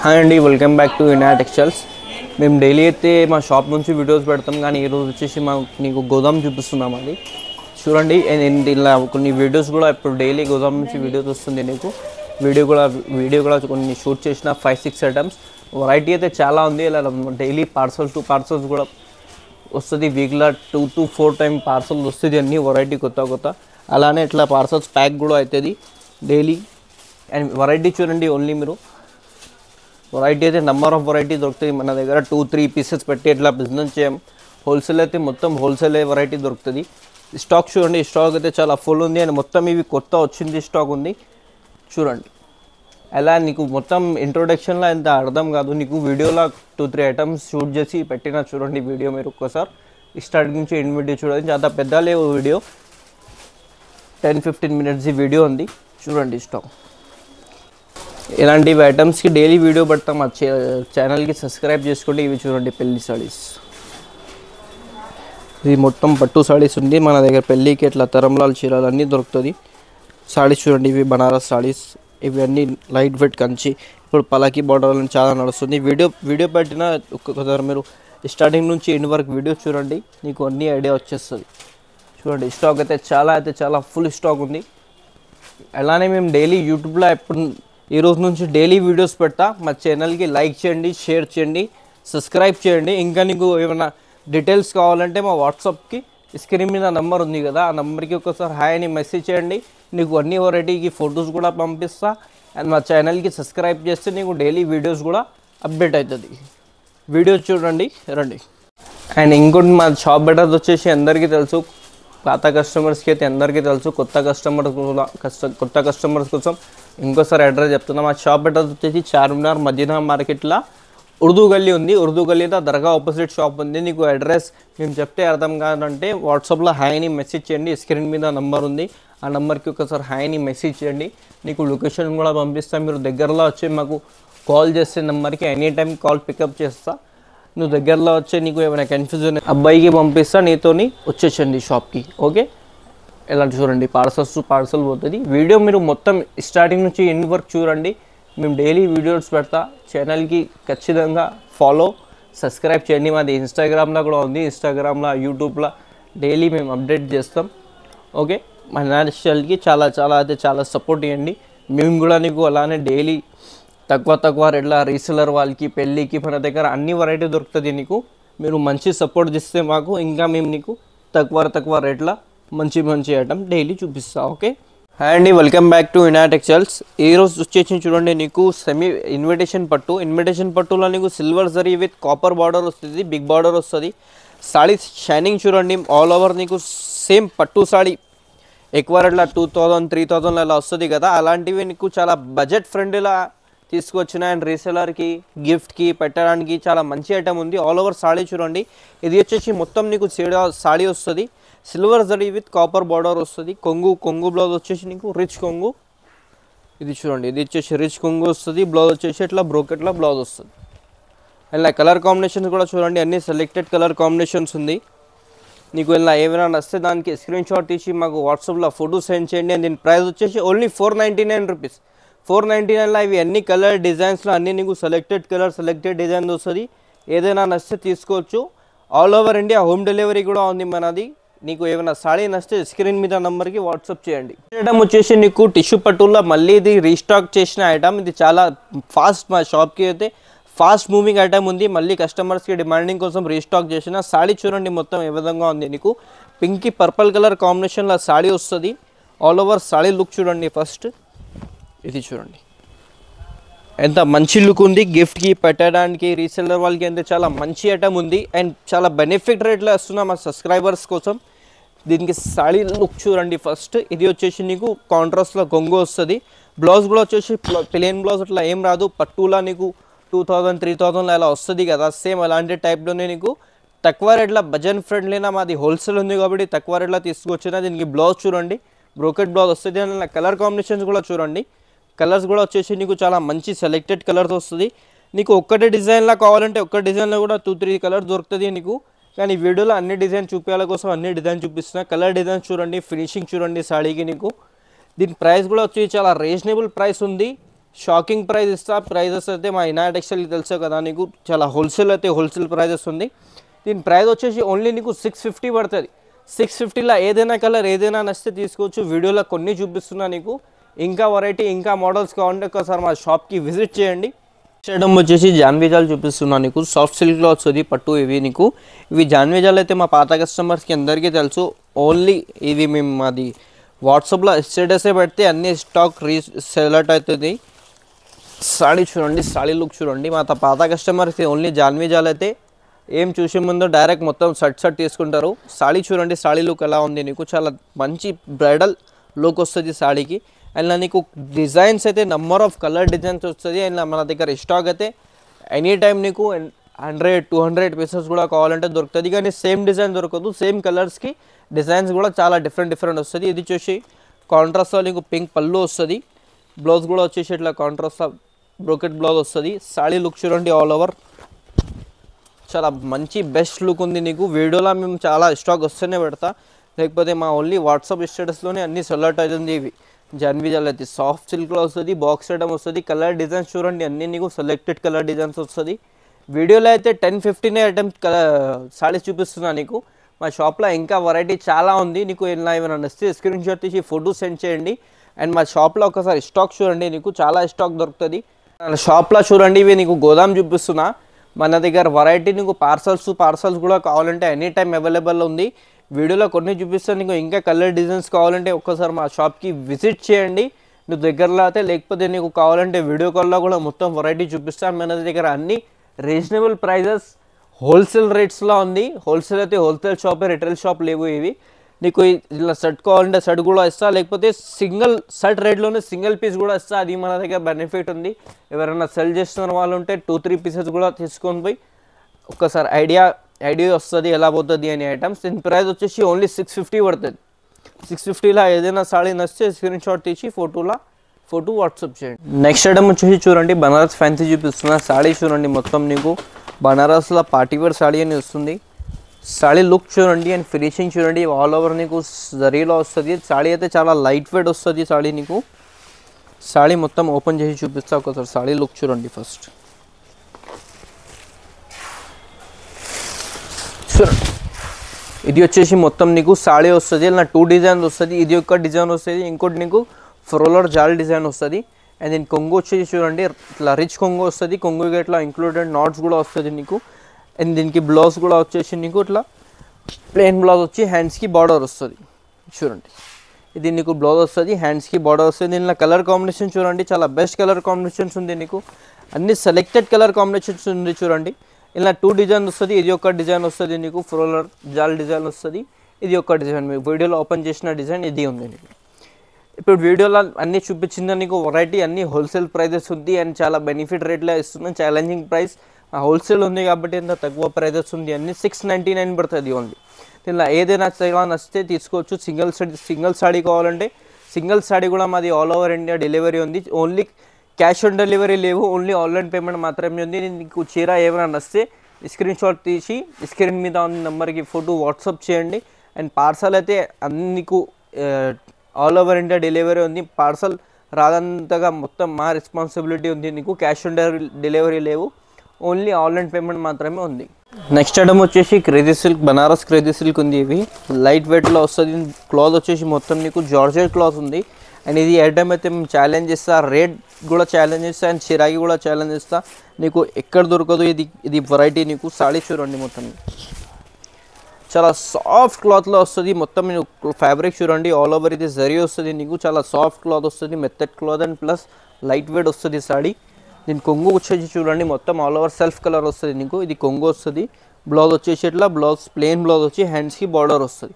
Hi అండి, welcome back to ఇనా textiles. మేము daily అయితే మా షాప్ నుంచి వీడియోస్ పెడతాం, కానీ ఈరోజు వచ్చేసి నీకు గోదాం చూపిస్తున్నాం. అది చూడండి. ఇలా కొన్ని వీడియోస్ కూడా ఇప్పుడు డైలీ గోదాం నుంచి వీడియోస్ వస్తుంది. నీకు వీడియో కూడా కొన్ని షూట్ చేసిన 5-6 ఐటమ్స్. వెరైటీ అయితే చాలా ఉంది. ఇలా డైలీ పార్సల్స్ కూడా వస్తుంది. వీక్లో 2 to 4 టైం పార్సల్ వస్తుంది. అన్ని వెరైటీ కొత్త. అలానే ఇట్లా పార్సల్స్ ప్యాక్ కూడా అవుతుంది డైలీ. అండ్ వెరైటీ చూడండి, ఓన్లీ మీరు వెరైటీ అయితే నెంబర్ ఆఫ్ వెరైటీ దొరుకుతుంది మన దగ్గర. 2-3 పీసెస్ పెట్టి ఇట్లా బిజినెస్ చేయం. హోల్సేల్ అయితే మొత్తం హోల్సేల్ వెరైటీ దొరుకుతుంది. స్టాక్ చూడండి, స్టాక్ అయితే చాలా ఫుల్ ఉంది. అండ్ మొత్తం ఇవి కొత్త వచ్చింది స్టాక్ ఉంది చూడండి. అలా నీకు మొత్తం ఇంట్రొడక్షన్లో ఎంత అర్థం కాదు, నీకు వీడియోలో 2-3 ఐటమ్స్ షూట్ చేసి పెట్టినా చూడండి. వీడియో మీరు ఒక్కసారి స్టార్ట్ నుంచి ఎండ్ వీడియో చూడండి. చాలా పెద్ద లేవు వీడియో, 10-15 minutes వీడియో ఉంది చూడండి. స్టాక్ ఇలాంటి ఐటమ్స్కి డైలీ వీడియో పెడతాం. మా ఛానల్కి సబ్స్క్రైబ్ చేసుకోండి. ఇవి చూడండి, పెళ్లి సారీస్. ఇది మొత్తం పట్టు సారీస్ ఉంది మన దగ్గర. పెళ్ళికి ఇట్లా తరంలాల్ చీరలు అన్నీ దొరుకుతుంది. సారీస్ చూడండి, ఇవి బనారస్ సారీస్. ఇవి అన్నీ లైట్ వెయిట్ కంచి. ఇప్పుడు పలాకి బార్డర్ అని చాలా నడుస్తుంది. వీడియో పెట్టిన ఒక్కొక్కసారి మీరు స్టార్టింగ్ నుంచి ఎండ్ వరకు వీడియో చూడండి, నీకు అన్ని ఐడియా వచ్చేస్తుంది. చూడండి, స్టాక్ అయితే చాలా ఫుల్ స్టాక్ ఉంది. అలానే మేము డైలీ యూట్యూబ్లో ఈ రోజు నుంచి డైలీ వీడియోస్ పెడతా. మా ఛానల్కి లైక్ చేయండి, షేర్ చేయండి, సబ్స్క్రైబ్ చేయండి. ఇంకా నీకు ఏమైనా డీటెయిల్స్ కావాలంటే మా వాట్సాప్కి స్క్రీన్ మీద నెంబర్ ఉంది కదా, ఆ నెంబర్కి ఒకసారి హాయ్ అని మెసేజ్ చేయండి. నీకు అన్ని వెరైటీకి ఫొటోస్ కూడా పంపిస్తా. అండ్ మా ఛానల్కి సబ్స్క్రైబ్ చేస్తే నీకు డైలీ వీడియోస్ కూడా అప్డేట్ అవుతుంది. వీడియోస్ చూడండి రండి. అండ్ ఇంకోటి, మా షాప్ అడ్రస్ వచ్చేసి అందరికీ తెలుసు. పాత కస్టమర్స్కి అయితే అందరికీ తెలుసు. కొత్త కస్టమర్స్ కోసం ఇంకోసారి అడ్రస్ చెప్తున్నా. మా షాప్ అడ్రస్ వచ్చేసి చార్మినార్ మదీనా మార్కెట్లో ఉర్దూ గల్లీ ఉంది. ఉర్దూ గల్లీలో దర్గా ఆపోజిట్ షాప్ ఉంది. నీకు అడ్రస్ మేము చెప్తే అర్థం కాదంటే వాట్సాప్లో హాయ్ని మెసేజ్ చేయండి. స్క్రీన్ మీద నెంబర్ ఉంది, ఆ నెంబర్కి ఒకసారి హాయ్ని మెసేజ్ చేయండి. నీకు లొకేషన్ కూడా పంపిస్తాం. మీరు దగ్గరలో వచ్చి మాకు కాల్ చేసే నెంబర్కి ఎనీ టైం కాల్ పికప్ చేస్తా. నువ్వు దగ్గరలో వచ్చే నీకు ఏమైనా కన్ఫ్యూజన్ అబ్బాయికి పంపిస్తా, నీతోని వచ్చేసండి షాప్కి. ఓకే, ఇలా చూడండి, పార్సల్ పోతుంది. వీడియో మీరు మొత్తం స్టార్టింగ్ నుంచి ఎండ్ వరకు చూడండి. మేము డైలీ వీడియోస్ పెడతా. ఛానల్కి ఖచ్చితంగా ఫాలో, సబ్స్క్రైబ్ చేయండి. మాది ఇన్స్టాగ్రామ్లో కూడా ఉంది. ఇన్స్టాగ్రామ్లో, యూట్యూబ్లో డైలీ మేము అప్డేట్ చేస్తాం. ఓకే, మా ఛానల్కి చాలా సపోర్ట్ ఇవ్వండి. మేము కూడా నీకు అలానే డైలీ తక్కువ రేట్ల రీసెలర్ వాళ్ళకి, పెళ్ళికి మన దగ్గర అన్ని వెరైటీ దొరుకుతుంది. నీకు మీరు మంచి సపోర్ట్ చేస్తే మాకు ఇంకా మేము నీకు తక్కువ రేట్ల మంచి ఐటమ్ డైలీ చూపిస్తా. ఓకే, హాయ్ అండి, వెల్కమ్ బ్యాక్ టు ఇనా టెక్స్టైల్స్. ఈరోజు వచ్చేసి చూడండి, నీకు ఇన్విటేషన్ పట్టులో నీకు silver zari with copper border వస్తుంది, బిగ్ బార్డర్ వస్తుంది. సాడీ షైనింగ్ చూడండి, ఆల్ ఓవర్ నీకు సేమ్ పట్టు సాడీ. ఎక్కువ రేట్ల 2000-3000 అలా వస్తుంది కదా, అలాంటివి నీకు చాలా బడ్జెట్ ఫ్రెండ్లీలా తీసుకొచ్చిన. అండ్ రీసెలర్కి, గిఫ్ట్కి పెట్టడానికి చాలా మంచి ఐటమ్ ఉంది. ఆల్ ఓవర్ సాడీ చూడండి. ఇది వచ్చేసి మొత్తం నీకు సాడీ వస్తుంది. Silver zari with copper border వస్తుంది. కొంగు బ్లౌజ్ వచ్చేసి నీకు రిచ్ కొంగు. ఇది చూడండి, ఇది వచ్చేసి రిచ్ కొంగు వస్తుంది. బ్లౌజ్ వచ్చేసి ఇట్లా బ్రోకెట్లో బ్లౌజ్ వస్తుంది. ఇలా కలర్ కాంబినేషన్స్ కూడా చూడండి, అన్ని సెలెక్టెడ్ కలర్ కాంబినేషన్స్ ఉంది. నీకు ఇలా ఏమైనా నచ్చితే దానికి స్క్రీన్ షాట్ తీసి మాకు వాట్సాప్లో ఫోటో సెండ్ చేయండి. అండ్ దీని ప్రైస్ వచ్చేసి ఓన్లీ 499 రూపీస్. 499లో ఇవి అన్ని కలర్ డిజైన్స్లో అన్నీ నీకు సెలెక్టెడ్ కలర్, సెలెక్టెడ్ డిజైన్ వస్తుంది. ఏదైనా నచ్చితే తీసుకోవచ్చు. All over India home delivery కూడా ఉంది మనది. నీకు ఏమైనా సాడీ నచ్చితే స్క్రీన్ మీద నెంబర్కి వాట్సాప్ చేయండి. ఐటమ్ వచ్చేసి నీకు టిష్యూ పట్టుల్లో మళ్ళీ ఇది రీస్టాక్ చేసిన ఐటమ్. ఇది చాలా ఫాస్ట్, మా షాప్కి అయితే ఫాస్ట్ మూవింగ్ ఐటమ్ ఉంది. మళ్ళీ కస్టమర్స్కి డిమాండింగ్ కోసం రీస్టాక్ చేసిన సాడీ చూడండి, మొత్తం ఏ విధంగా ఉంది. నీకు పింక్కి పర్పుల్ కలర్ కాంబినేషన్లో సాడీ వస్తుంది. ఆల్ ఓవర్ సాడీ లుక్ చూడండి. ఫస్ట్ ఇది చూడండి, ఎంత మంచి లుక్ ఉంది. గిఫ్ట్కి పెట్టడానికి, రీసెల్లర్ వాళ్ళకి అయితే చాలా మంచి ఐటమ్ ఉంది. అండ్ చాలా బెనిఫిట్ రేట్లో వస్తున్నా మా సబ్స్క్రైబర్స్ కోసం. దీనికి సాడీ లుక్ చూడండి. ఫస్ట్ ఇది వచ్చేసి నీకు కాంట్రాస్ట్లో కొంగు వస్తుంది. బ్లౌజ్ కూడా వచ్చేసి ప్లెయిన్ బ్లౌజ్ అట్లా ఏం రాదు. పట్టులా నీకు 2000-3000 అలా వస్తుంది కదా, సేమ్ అలాంటి టైప్లోనే నీకు తక్కువ రేట్ల బడ్జెట్ ఫ్రెండ్లీనా. మాది హోల్సేల్ ఉంది కాబట్టి తక్కువ రేట్లో తీసుకొచ్చిన. దీనికి బ్లౌజ్ చూడండి, బ్రోకెట్ బ్లౌజ్ వస్తుంది. అండ్ కలర్ కాంబినేషన్స్ కూడా చూడండి. కలర్స్ కూడా వచ్చేసి నీకు చాలా మంచి సెలెక్టెడ్ కలర్స్ వస్తుంది. నీకు ఒక్కటే డిజైన్లా కావాలంటే ఒక్క డిజైన్లో కూడా 2-3 కలర్స్ దొరుకుతుంది నీకు. కానీ వీడియోలో అన్ని డిజైన్ చూపించాల కోసం అన్ని డిజైన్ చూపిస్తున్నా. కలర్ డిజైన్ చూడండి, ఫినిషింగ్ చూడండి సాడీకి. నీకు దీని ప్రైస్ కూడా వచ్చి చాలా రీజనబుల్ ప్రైస్ ఉంది. షాకింగ్ ప్రైస్ ఇస్తా. ప్రైజెస్ అయితే మా ఇనాయట్ టెక్స్టైల్ తెలుసే కదా నీకు, చాలా హోల్సేల్ అయితే హోల్సేల్ ప్రైజెస్ ఉంది. దీని ప్రైస్ వచ్చేసి ఓన్లీ నీకు 650 పడుతుంది. 650లో ఏదైనా కలర్ ఏదైనా నచ్చితే తీసుకోవచ్చు. వీడియోలో కొన్ని చూపిస్తున్నా నీకు. ఇంకా వెరైటీ ఇంకా మోడల్స్ కావాలంటే ఒకసారి మా షాప్కి విజిట్ చేయండి. చేయడం వచ్చేసి జాన్విజాలు చూపిస్తున్నాను నీకు. సాఫ్ట్ సిల్క్లో వస్తుంది పట్టు. ఇవి నీకు ఇవి జాన్విజాలు అయితే మా పాత కస్టమర్స్కి అందరికీ తెలుసు. ఓన్లీ ఇవి మేము మాది వాట్సాప్లో స్టేటసే పెడితే అన్ని స్టాక్ సెలెక్ట్ అవుతుంది. సాడీ చూడండి, సాడీ లుక్ చూడండి. మా పాత కస్టమర్స్కి ఓన్లీ జాన్విజాలు అయితే ఏం చూసే ముందు డైరెక్ట్ మొత్తం షర్ట్ తీసుకుంటారు. సాడీ చూడండి, సాడీ లుక్ ఎలా ఉంది నీకు. చాలా మంచి బ్రైడల్ లుక్ వస్తుంది సాడీకి. అండ్ నీకు డిజైన్స్ అయితే నెంబర్ ఆఫ్ కలర్ డిజైన్స్ వస్తుంది. అండ్ మన దగ్గర స్టాక్ అయితే ఎనీ టైం నీకు 100-200 పీసెస్ కూడా కావాలంటే దొరుకుతుంది. కానీ సేమ్ డిజైన్ దొరకదు. సేమ్ కలర్స్కి డిజైన్స్ కూడా చాలా డిఫరెంట్ వస్తుంది. ఇది చూసి కాంట్రాస్ట్లో నీకు పింక్ పళ్ళు వస్తుంది. బ్లౌజ్ కూడా వచ్చేసి ఇట్లా కాంట్రాస్ట్ బ్రోకెట్ బ్లౌజ్ వస్తుంది. సాడీ లుక్ చూడండి, ఆల్ ఓవర్ చాలా మంచి బెస్ట్ లుక్ ఉంది నీకు. వీడియోలో మేము చాలా స్టాక్ వస్తూనే పెడతా, లేకపోతే మా ఓన్లీ వాట్సాప్ స్టేటస్లోనే అన్నీ సెలెక్ట్ అవుతుంది. ఇవి జాన్విజాలు అయితే సాఫ్ట్ సిల్క్లో వస్తుంది. బాక్స్ ఐటమ్ వస్తుంది. కలర్ డిజైన్స్ చూడండి, అన్నీ నీకు సెలెక్టెడ్ కలర్ డిజైన్స్ వస్తుంది. వీడియోలో అయితే 10-15 ఐటమ్స్ సారీస్ చూపిస్తున్నా నీకు. మా షాప్లో ఇంకా వెరైటీ చాలా ఉంది. నీకు ఏమైనా నచ్చితే స్క్రీన్ షాట్ తీసి ఫోటో సెండ్ చేయండి. అండ్ మా షాప్లో ఒకసారి స్టాక్ చూడండి, నీకు చాలా స్టాక్ దొరుకుతుంది. షాప్లో చూడండి, ఇవి నీకు గోదాం చూపిస్తున్నా. మన దగ్గర వెరైటీ నీకు పార్సల్స్ కూడా కావాలంటే ఎనీ టైం అవైలబుల్ ఉంది. వీడియోలో కొన్ని చూపిస్తాను నీకు. ఇంకా కలర్ డిజైన్స్ కావాలంటే ఒక్కసారి మా షాప్కి విజిట్ చేయండి. నువ్వు దగ్గరలో అయితే, లేకపోతే నీకు కావాలంటే వీడియో కాల్లో కూడా మొత్తం వెరైటీ చూపిస్తాను. మన దగ్గర అన్ని రీజనబుల్ ప్రైజెస్ హోల్సేల్ రేట్స్లో ఉంది. హోల్సేల్ అయితే హోల్సేల్ షాపే, రిటైల్ షాప్ లేవు ఇవి. నీకు ఇలా సెట్ కావాలంటే సెట్ కూడా ఇస్తా, లేకపోతే సింగిల్ సెట్ రేట్లోనే సింగిల్ పీస్ కూడా ఇస్తా. అది మన దగ్గర బెనిఫిట్ ఉంది. ఎవరైనా సెల్ చేస్తున్న వాళ్ళు ఉంటే 2-3 పీసెస్ కూడా తీసుకొని పోయి ఒక్కసారి ఐడియా వస్తుంది ఎలా పోతుంది అని ఐటమ్స్. దీని ప్రైస్ వచ్చేసి ఓన్లీ 650 పడుతుంది. 650లో ఏదైనా సాడీ నచ్చితే స్క్రీన్ షాట్ తీసి ఫోటో వాట్సాప్ చేయండి. నెక్స్ట్ ఐటమ్ వచ్చేసి చూడండి, బనారస్ ఫ్యాన్సీ చూపిస్తున్నా. సాడీ చూడండి, మొత్తం నీకు బనారస్లో పార్టీవేర్ సాడీ అని వస్తుంది. సాడీ లుక్ చూడండి అండ్ ఫినిషింగ్ చూడండి, ఆల్ ఓవర్ నీకు జరీలో వస్తుంది. సాడీ అయితే చాలా లైట్ వెయిట్ వస్తుంది. సాడీ నీకు సాడీ మొత్తం ఓపెన్ చేసి చూపిస్తా ఒకసారి. సాడీ లుక్ చూడండి ఫస్ట్. ఇది వచ్చేసి మొత్తం నీకు సాడీ వస్తుంది. ఇలా 2 డిజైన్స్ వస్తుంది. ఇది ఒక డిజైన్ వస్తుంది, ఇంకోటి నీకు ఫ్రోలర్ జాల్ డిజైన్ వస్తుంది. అండ్ దీని కొంగు వచ్చేసి చూడండి, ఇట్లా రిచ్ కొంగు వస్తుంది. కొంగుకి ఇట్లా ఇంక్లూడెడ్ నాట్స్ కూడా వస్తుంది నీకు. అండ్ దీనికి బ్లౌజ్ కూడా వచ్చేసి నీకు ఇట్లా ప్లెయిన్ బ్లౌజ్ వచ్చి హ్యాండ్స్కి బార్డర్ వస్తుంది. చూడండి, ఇది నీకు బ్లౌజ్ వస్తుంది, హ్యాండ్స్కి బార్డర్ వస్తుంది. దీనిలో కలర్ కాంబినేషన్ చూడండి, చాలా బెస్ట్ కలర్ కాంబినేషన్స్ ఉంది నీకు. అన్ని సెలెక్టెడ్ కలర్ కాంబినేషన్స్ ఉంది చూడండి. ఇలా 2 డిజైన్ వస్తుంది. ఇది ఒక డిజైన్ వస్తుంది నీకు, ఫ్రోలర్ జాల్ డిజైన్ వస్తుంది. ఇది ఒక డిజైన్, మీకు వీడియోలో ఓపెన్ చేసిన డిజైన్ ఇది ఉంది నీకు. ఇప్పుడు వీడియోలో అన్నీ చూపించింది నీకు వెరైటీ అన్నీ హోల్సేల్ ప్రైజెస్ ఉంది. అండ్ చాలా బెనిఫిట్ రేట్లో ఇస్తున్నాం. ఛాలెంజింగ్ ప్రైస్ హోల్సేల్ ఉంది కాబట్టి ఎంత తక్కువ ప్రైజెస్ ఉంది. అన్నీ 699 పడుతుంది ఓన్లీ. దీనిలో ఏదైనా నచ్చితే తీసుకోవచ్చు. సింగిల్ సాడీ కావాలంటే సింగిల్ సాడీ కూడా మాది ఆల్ ఓవర్ ఇండియా డెలివరీ ఉంది. ఓన్లీ క్యాష్ ఆన్ డెలివరీ లేవు, ఓన్లీ ఆన్లైన్ పేమెంట్ మాత్రమే ఉంది. నీకు చీర ఏమైనా నచ్చితే స్క్రీన్ షాట్ తీసి స్క్రీన్ మీద ఉన్న నెంబర్కి ఫోటో వాట్సాప్ చేయండి. అండ్ పార్సల్ అయితే అన్ని నీకు ఆల్ ఓవర్ ఇండియా డెలివరీ ఉంది. పార్సల్ రాదంతగా మొత్తం మా రెస్పాన్సిబిలిటీ ఉంది. నీకు క్యాష్ ఆన్ డెలివరీ లేవు, ఓన్లీ ఆన్లైన్ పేమెంట్ మాత్రమే ఉంది. నెక్స్ట్ ఐటమ్ వచ్చేసి crazy silk, Banaras crazy silk ఉంది. ఇవి లైట్ వెయిట్లో వస్తుంది. క్లాత్ వచ్చేసి మొత్తం నీకు జార్జెట్ క్లాత్ ఉంది. అండ్ ఇది ఐటమ్ అయితే మేము ఛాలెంజ్ చేస్తా, రేట్ కూడా ఛాలెంజ్ చేస్తా, అండ్ చిరాకి కూడా ఛాలెంజ్ చేస్తా. నీకు ఎక్కడ దొరకదు ఇది వెరైటీ. నీకు సాడీ చూడండి, మొత్తం చాలా సాఫ్ట్ క్లాత్లో వస్తుంది. మొత్తం నీకు ఫ్యాబ్రిక్ చూడండి, ఆల్ ఓవర్ ఇది జరీ వస్తుంది నీకు. చాలా సాఫ్ట్ క్లాత్ వస్తుంది, మెత్తడ్ cloth and plus light weight వస్తుంది సాడీ. దీని కొంగు వచ్చేసి చూడండి, మొత్తం ఆల్ ఓవర్ సెల్ఫ్ కలర్ వస్తుంది నీకు. ఇది కొంగు వస్తుంది. బ్లౌజ్ వచ్చేసి ఇట్లా బ్లౌజ్ ప్లెయిన్ బ్లౌజ్ వచ్చి హ్యాండ్స్కి బార్డర్ వస్తుంది.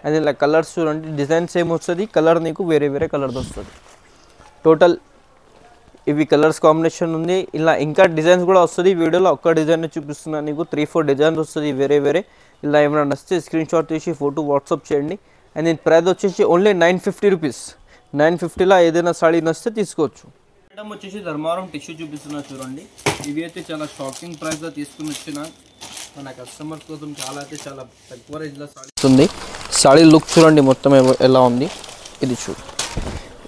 అండ్ ఇలా కలర్స్ చూడండి, డిజైన్ సేమ్ వస్తుంది, కలర్ నీకు వేరే కలర్ వస్తుంది. టోటల్ ఇవి కలర్స్ కాంబినేషన్ ఉంది. ఇలా ఇంకా డిజైన్స్ కూడా వస్తుంది. వీడియోలో ఒక్క డిజైన్ చూపిస్తున్నాను నీకు, 3-4 డిజైన్స్ వస్తుంది వేరే. ఇలా ఏమైనా నచ్చితే స్క్రీన్ షాట్ తీసి ఫోటో వాట్సాప్ చేయండి. అండ్ దీని ప్రైస్ వచ్చేసి ఓన్లీ 950 రూపీస్. 950లో ఏదైనా సాడీ నచ్చితే తీసుకోవచ్చు. ఐటమ్ వచ్చేసి ధర్మవరం టిష్యూ చూపిస్తున్నా చూడండి. ఇవి అయితే చాలా షాకింగ్ ప్రైస్లో తీసుకుని వచ్చిన మన కస్టమర్స్ కోసం చాలా తక్కువ రేంజ్లో సాడీ ఉంది. సాడీ లుక్ చూడండి మొత్తం ఎలా ఉంది. ఇది చూడు,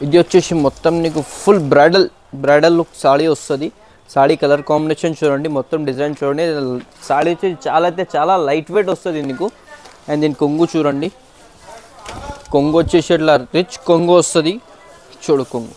ఇది వచ్చేసి మొత్తం నీకు full bridal bridal look saree వస్తుంది. సాడీ కలర్ కాంబినేషన్ చూడండి, మొత్తం డిజైన్ చూడండి. సాడీ వచ్చి చాలా లైట్ వెయిట్ వస్తుంది నీకు. అండ్ దీని కొంగు చూడండి, కొంగు వచ్చేసి ఇట్లా రిచ్ కొంగు వస్తుంది చూడు కొంగు.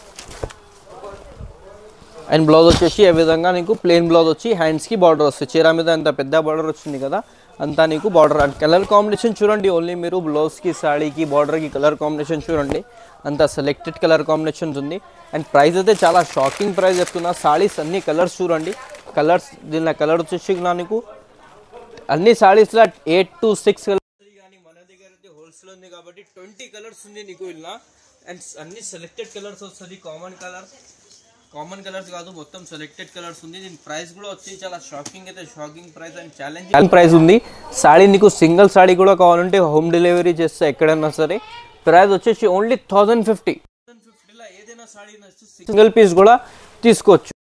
అండ్ బ్లౌజ్ వచ్చేసి ఏ విధంగా నీకు ప్లెయిన్ బ్లౌజ్ వచ్చి హ్యాండ్స్కి బార్డర్ వస్తుంది. చీర మీద అంత పెద్ద బార్డర్ వచ్చింది కదా, అంతా నీకు బార్డర్. అండ్ కలర్ కాంబినేషన్ చూడండి, ఓన్లీ మీరు బ్లౌజ్కి సాడీకి బార్డర్కి కలర్ కాంబినేషన్ చూడండి, అంత సెలెక్టెడ్ కలర్ కాంబినేషన్స్ ఉంది. అండ్ ప్రైస్ అయితే చాలా షాకింగ్ ప్రైస్ చెప్తున్నా. సాడీస్ అన్ని కలర్స్ చూడండి, కలర్స్ దీనిలో కలర్ వచ్చేసి నీకు అన్ని సాడీస్లో 8 to 6 కలర్స్. కానీ మన దగ్గర అయితే హోల్సేల్ ఉంది కాబట్టి 20 కలర్స్ ఉంది నీకు ఇలా. అండ్ అన్ని సెలెక్టెడ్ కలర్స్ వస్తుంది, కామన్ కలర్స్ కాదు, మొత్తం సెలెక్టెడ్ కలర్స్ ఉంది. దీని ప్రైస్ కూడా వచ్చి చాలా షాకింగ్ అయితే shocking price and challenging price ఉంది. సాడీ నీకు సింగిల్ సాడీ కూడా కావాలంటే హోమ్ డెలివరీ చేస్తే ఎక్కడైనా సరే. ప్రైస్ వచ్చేసి ఓన్లీ 1050లో ఏదైనా సాడీ నచ్చితే సింగిల్ పీస్ కూడా తీసుకోవచ్చు.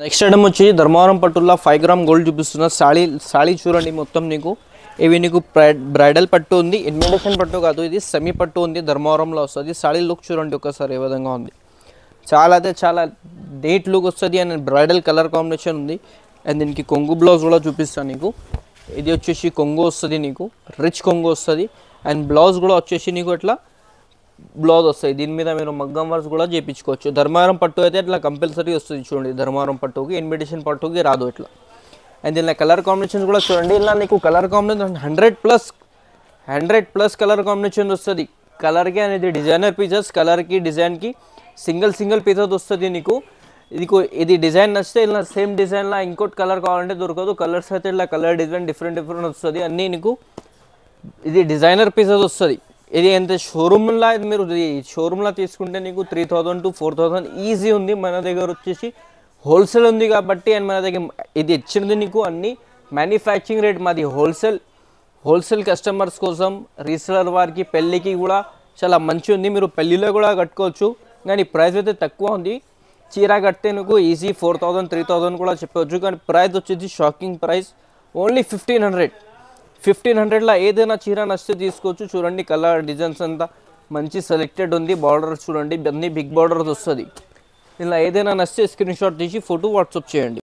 నెక్స్ట్ ఐటమ్ వచ్చి ధర్మవరం పట్టుల్లో 5 గ్రామ్ గోల్డ్ చూపిస్తున్న సాడీ చూడండి. మొత్తం నీకు ఇవి నీకు బ్రైడల్ పట్టు ఉంది, ఇన్విటేషన్ పట్టు కాదు, ఇది సెమీ పట్టు ఉంది, ధర్మవరంలో వస్తుంది. సాడీ లుక్ చూడండి ఒకసారి ఏ విధంగా ఉంది, చాలా నీట్ లుక్ వస్తుంది. అండ్ బ్రైడల్ కలర్ కాంబినేషన్ ఉంది. అండ్ దీనికి కొంగు బ్లౌజ్ కూడా చూపిస్తాను నీకు. ఇది వచ్చేసి కొంగు వస్తుంది నీకు, రిచ్ కొంగు వస్తుంది. అండ్ బ్లౌజ్ కూడా వచ్చేసి నీకు ఇట్లా బ్లౌజ్ వస్తాయి. దీని మీద మీరు మగ్గం వర్క్ కూడా చేయించుకోవచ్చు. ధర్మవరం పట్టు అయితే ఇట్లా కంపల్సరీ వస్తుంది చూడండి, ధర్మవరం పట్టుకి ఇన్విటేషన్ పట్టుకి రాదు ఇట్లా. అండ్ దీనిలో కలర్ కాంబినేషన్ కూడా చూడండి, ఇలా నీకు కలర్ కాంబినేషన్ 100+ కలర్ కాంబినేషన్ వస్తుంది. కలర్కి అనేది డిజైనర్ పీసెస్, కలర్కి డిజైన్కి సింగిల్ పీసెస్ వస్తుంది నీకు. ఇది డిజైన్ నచ్చితే ఇలా సేమ్ డిజైన్లో ఇంకోటి కలర్ కావాలంటే దొరకదు. కలర్స్ అయితే ఇలా కలర్ డిజైన్ డిఫరెంట్ వస్తుంది అన్నీ నీకు. ఇది డిజైనర్ పీసెస్ వస్తుంది. ఇది ఎంత షోరూమ్లో మీరు షోరూమ్లో తీసుకుంటే నీకు 3000 to 4000 ఈజీ ఉంది. మన దగ్గర వచ్చేసి హోల్సేల్ ఉంది కాబట్టి, అండ్ మన దగ్గర ఇది ఇచ్చింది నీకు అన్ని మ్యానుఫ్యాక్చరింగ్ రేట్ మాది హోల్సేల్ కస్టమర్స్ కోసం, రీసెలర్ వారికి పెళ్ళికి కూడా చాలా మంచి ఉంది. మీరు పెళ్ళిలో కూడా కట్టుకోవచ్చు, కానీ ప్రైస్ అయితే తక్కువ ఉంది. చీర కడితే నీకు ఈజీ 4000 3000 కూడా చెప్పవచ్చు, కానీ ప్రైస్ వచ్చేసి షాకింగ్ ప్రైస్ ఓన్లీ 1500లో ఏదైనా చీర నచ్చితే తీసుకోవచ్చు. చూడండి కలర్ డిజైన్స్ అంతా మంచి సెలెక్టెడ్ ఉంది. బార్డర్స్ చూడండి, అన్ని బిగ్ బార్డర్స్ వస్తుంది. ఇలా ఏదైనా నచ్చితే స్క్రీన్ షాట్ తీసి ఫోటో వాట్సాప్ చేయండి.